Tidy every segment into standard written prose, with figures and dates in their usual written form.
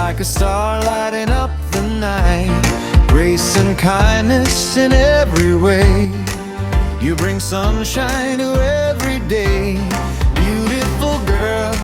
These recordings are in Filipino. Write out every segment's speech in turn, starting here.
like a star lighting up the night. Grace and kindness in every way. You bring sunshine to every day. Beautiful girl.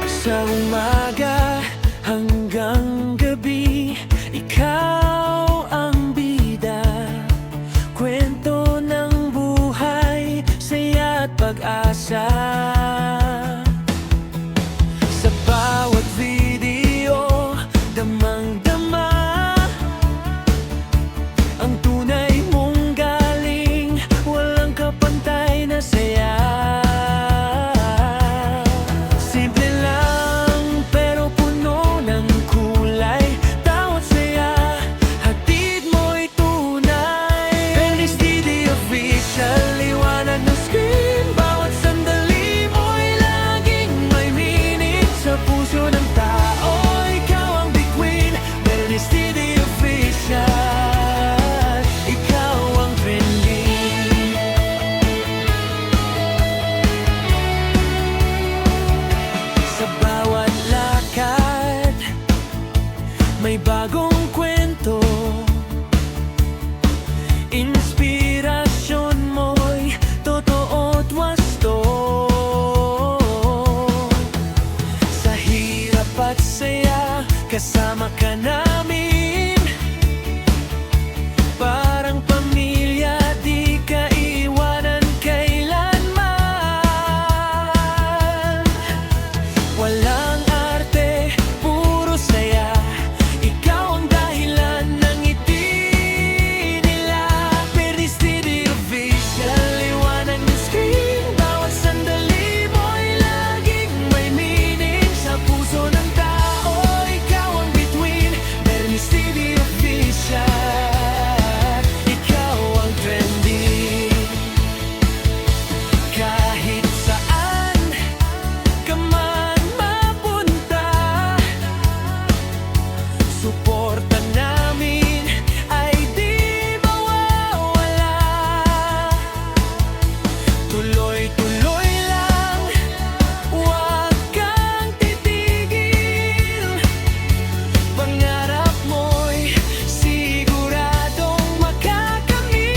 Sa umaga hanggang gabi, ikaw ang bida. Kwento ng buhay, saya at pag-asa. Sa bawat video, damang-dama ang tunay mong galing, walang kapantay na saya. May bagong kwento, inspirasyon mo'y totoo at wasto. Sa hirap at saya, kasama ka namin. Parang pamilya, di ka iwanan kailanman. Walang arte, puro saya. Suporta namin ay di mawawala. Tuloy-tuloy lang, huwag kang titigil. Pangarap mo'y siguradong makakamit.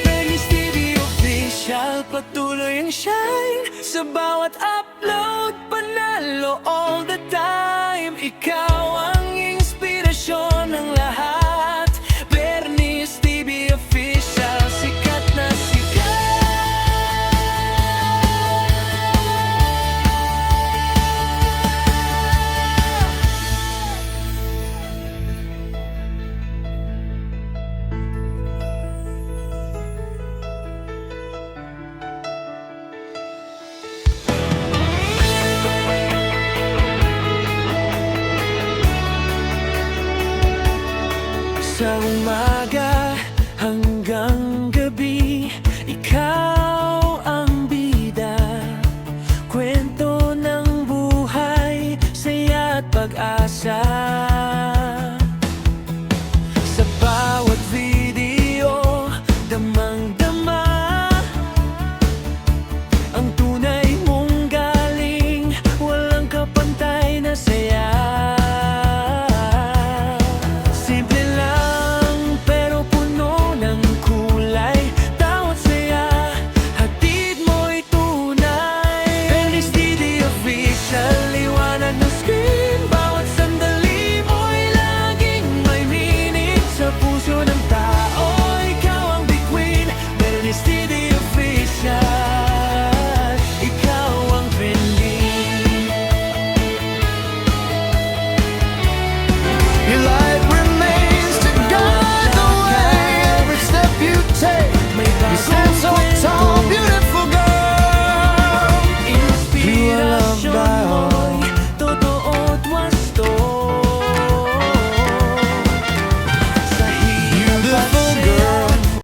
Bernice TV Official, patuloy ang shine sa bawat upload. Panalo all the time, ikaw ang